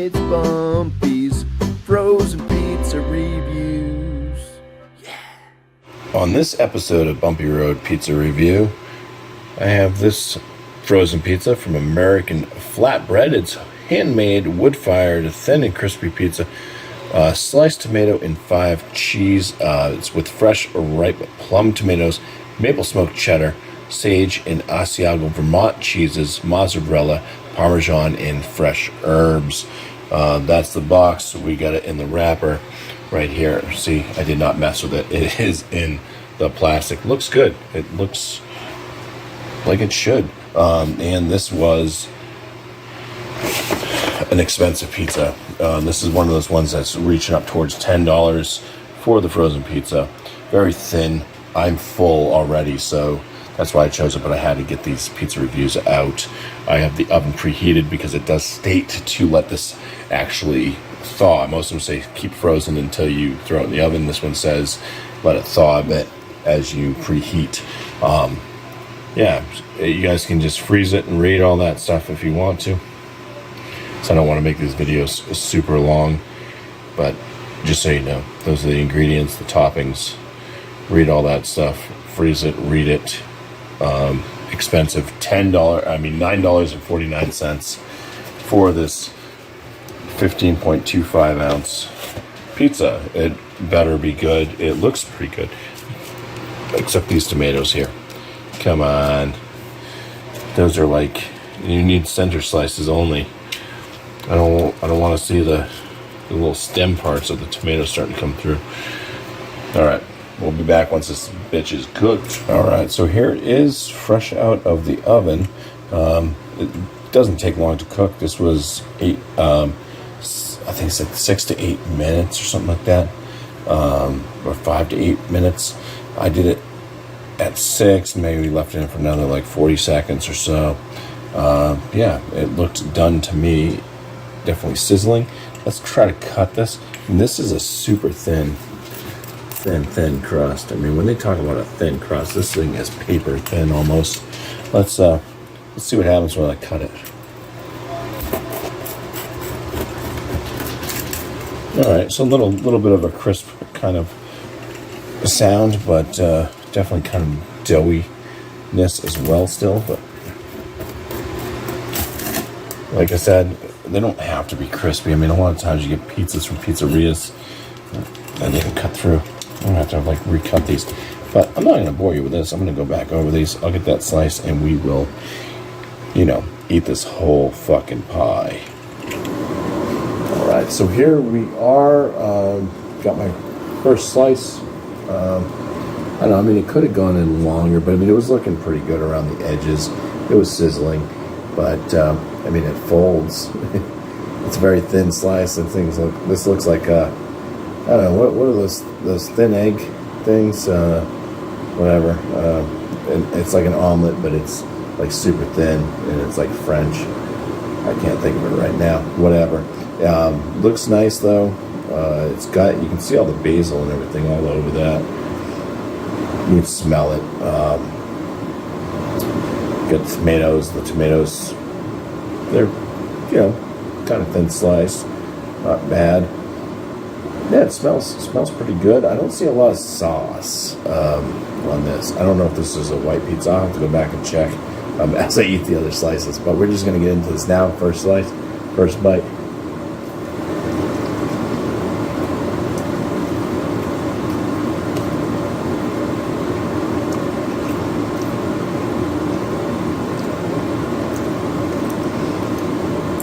It's BuMpY's frozen pizza reviews. Yeah. On this episode of Bumpy Road Pizza Review, I have this frozen pizza from American Flatbread. It's handmade, wood-fired, thin and crispy pizza. Sliced tomato in 5 cheese. It's with fresh, ripe plum tomatoes, maple smoked cheddar, sage and Asiago Vermont cheeses, mozzarella, Parmesan, and fresh herbs. That's the box. We got it in the wrapper right here. See, I did not mess with it. It is in the plastic. Looks good. It looks like it should. And this was an expensive pizza. This is one of those ones that's reaching up towards $10 for the frozen pizza. Very thin. I'm full already, so that's why I chose it, but I had to get these pizza reviews out. I have the oven preheated because it does state to let this actually thaw. Most of them say keep frozen until you throw it in the oven. This one says let it thaw a bit as you preheat. Yeah, you guys can just freeze it and read all that stuff if you want to. So I don't want to make these videos super long, but just so you know, those are the ingredients, the toppings. Read all that stuff, freeze it, read it. Expensive, $9.49 for this 15.25 ounce pizza. It better be good. It looks pretty good, except these tomatoes here. Come on, those are like, you need center slices only. I don't want to see the little stem parts of the tomatoes starting to come through. All right. We'll be back once this bitch is cooked. All right, so here it is, fresh out of the oven. It doesn't take long to cook. This was I think it's like 6 to 8 minutes or something like that, or 5 to 8 minutes. I did it at 6, maybe left it in for another like 40 seconds or so. Yeah, it looked done to me. Definitely sizzling. Let's try to cut this. And this is a super thin crust. I mean, when they talk about a thin crust, this thing is paper thin almost. Let's see what happens when I cut it. All right, so a little bit of a crisp kind of sound, but definitely kind of doughiness as well still. But like I said, they don't have to be crispy. I mean, a lot of times you get pizzas from pizzerias and they can cut through. I'm gonna have to like recut these, but I'm not gonna bore you with this. I'm gonna go back over these. I'll get that slice and we will, eat this whole fucking pie. All right, so here we are. Got my first slice. I don't know, I mean, it could have gone in longer, but I mean, it was looking pretty good around the edges. It was sizzling, but I mean, it folds. It's a very thin slice, and this looks like I don't know, what are those thin egg things, whatever. It's like an omelet, but it's like super thin, and it's like French. I can't think of it right now. Whatever. Looks nice though. You can see all the basil and everything all over that. You can smell it. Got tomatoes. The tomatoes, they're, kind of thin slice. Not bad. Yeah, it smells pretty good. I don't see a lot of sauce on this. I don't know if this is a white pizza. I'll have to go back and check as I eat the other slices. But we're just going to get into this now. First slice, first bite.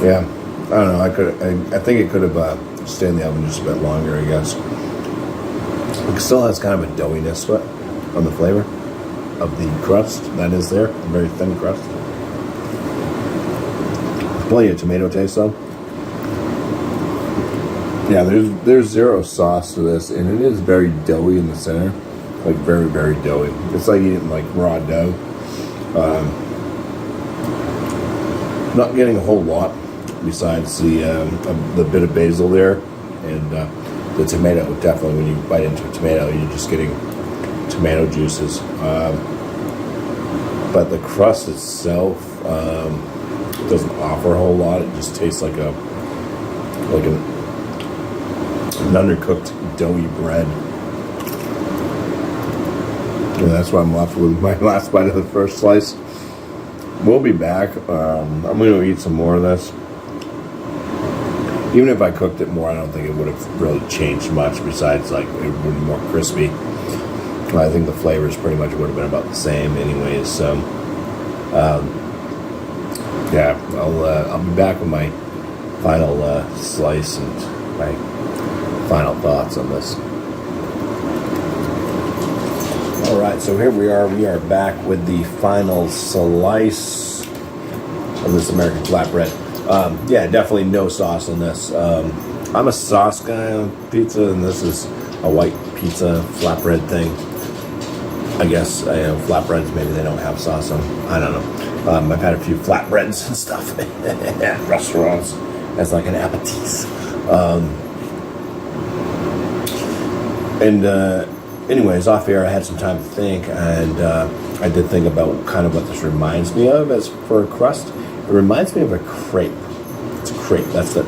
Yeah, I don't know. I think it could have stayed in the oven just a bit longer, I guess. It still has kind of a doughiness to it on the flavor of the crust that is there. A very thin crust. Plenty of tomato taste though. Yeah, there's zero sauce to this, and it is very doughy in the center, like very, very doughy. It's like eating like raw dough. Not getting a whole lot besides the bit of basil there, and the tomato. Definitely, when you bite into a tomato, you're just getting tomato juices. But the crust itself doesn't offer a whole lot. It just tastes like a like an undercooked doughy bread. And that's why I'm left with my last bite of the first slice. We'll be back. I'm going to eat some more of this. Even if I cooked it more, I don't think it would have really changed much, besides like it would be more crispy. I think the flavors pretty much would have been about the same anyways. So yeah, I'll be back with my final slice and my final thoughts on this. All right, so here we are. We are back with the final slice of this American flatbread. Yeah, definitely no sauce on this. I'm a sauce guy on pizza, and this is a white pizza flatbread thing. I guess flatbreads, maybe they don't have sauce on them. I don't know. I've had a few flatbreads and stuff at restaurants as like an aperitif. Anyways, off air, I had some time to think, and I did think about kind of what this reminds me of as for a crust. It reminds me of a crepe. It's a crepe. That's the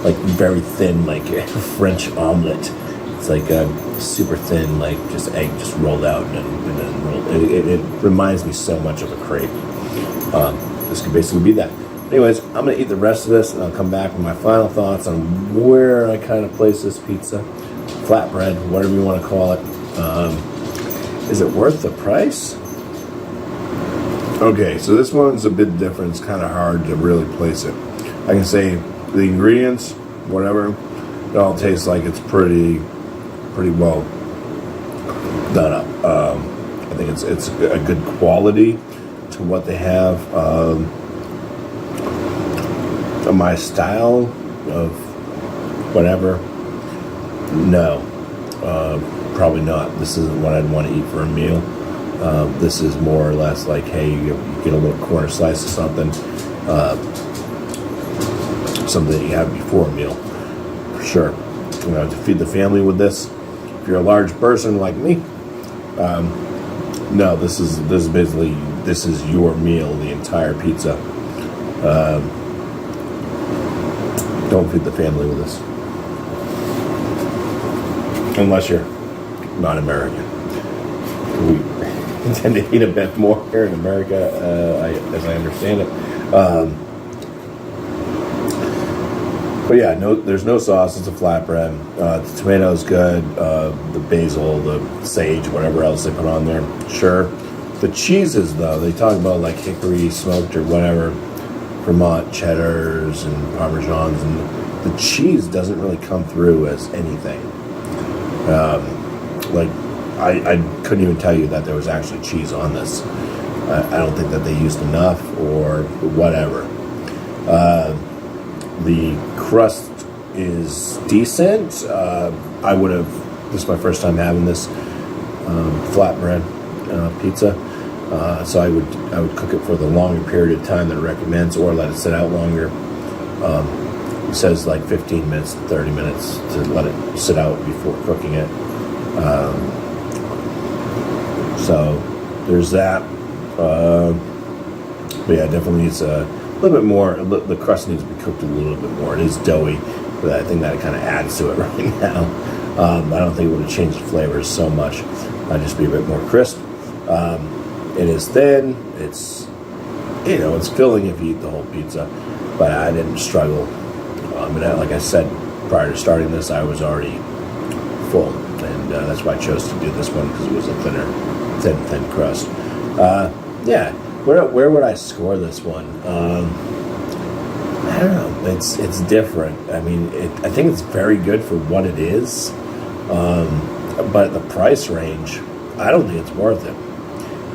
like very thin, like French omelet. It's like super thin, like just egg just rolled out and then rolled. It reminds me so much of a crepe. This could basically be that. Anyways, I'm gonna eat the rest of this, and I'll come back with my final thoughts on where I kind of place this pizza, flatbread, whatever you want to call it. Is it worth the price? Okay, so this one's a bit different. It's kind of hard to really place it. I can say the ingredients, whatever, it all tastes like it's pretty well done up. I think it's a good quality to what they have. My style of whatever, no, probably not. This isn't what I'd want to eat for a meal. This is more or less like, hey, you get a little corner slice of something, something that you have before a meal, for sure. To feed the family with this, if you're a large person like me, no, this is basically, this is your meal, the entire pizza. Don't feed the family with this, unless you're not American. We tend to eat a bit more here in America, as I understand it. But yeah, there's no sauce. It's a flatbread. The tomato's good. The basil, the sage, whatever else they put on there, sure. The cheeses, though, they talk about like hickory smoked or whatever, Vermont cheddars and parmesans, and the cheese doesn't really come through as anything. Like I couldn't even tell you that there was actually cheese on this. I don't think that they used enough or whatever. The crust is decent. I would have, this is my first time having this flatbread pizza. So I would cook it for the longer period of time that it recommends, or let it sit out longer. It says like 15 minutes to 30 minutes to let it sit out before cooking it. So there's that. But yeah, definitely needs a little bit more. The crust needs to be cooked a little bit more. It is doughy, but I think that kind of adds to it right now. I don't think it would have changed the flavors so much. I'd just be a bit more crisp. It is thin. It's, it's filling if you eat the whole pizza, but I didn't struggle. And like I said, prior to starting this, I was already full, and that's why I chose to do this one, because it was a thin crust. Yeah, where would I score this one? I don't know. It's different. I mean, I think it's very good for what it is, but the price range, I don't think it's worth it.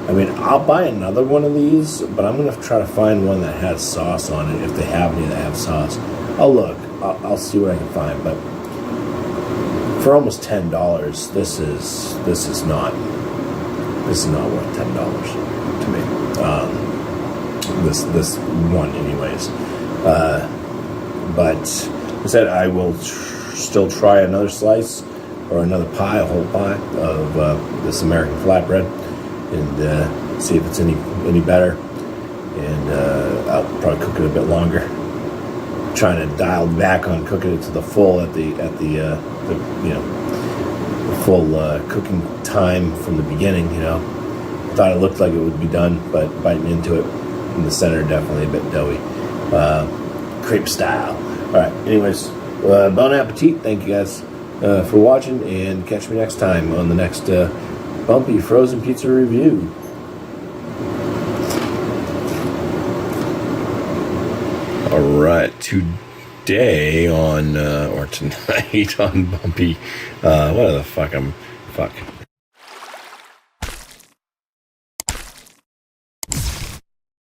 I mean, I'll buy another one of these, but I'm going to try to find one that has sauce on it, if they have any that have sauce. I'll look. I'll see what I can find, but for almost $10, this is not worth $10 to me. This one, anyways. But I said I will still try another slice or another pie, a whole pie of this American flatbread, and see if it's any better. And I'll probably cook it a bit longer. trying to dial back on cooking it to the full at the you know, the full cooking time from the beginning. You know, thought it looked like it would be done, but biting into it in the center, definitely a bit doughy, crepe style. All right. Anyways, bon appetit. Thank you guys for watching, and catch me next time on the next BuMpY frozen pizza review. All right, today on or tonight on BuMpY, what the fuck?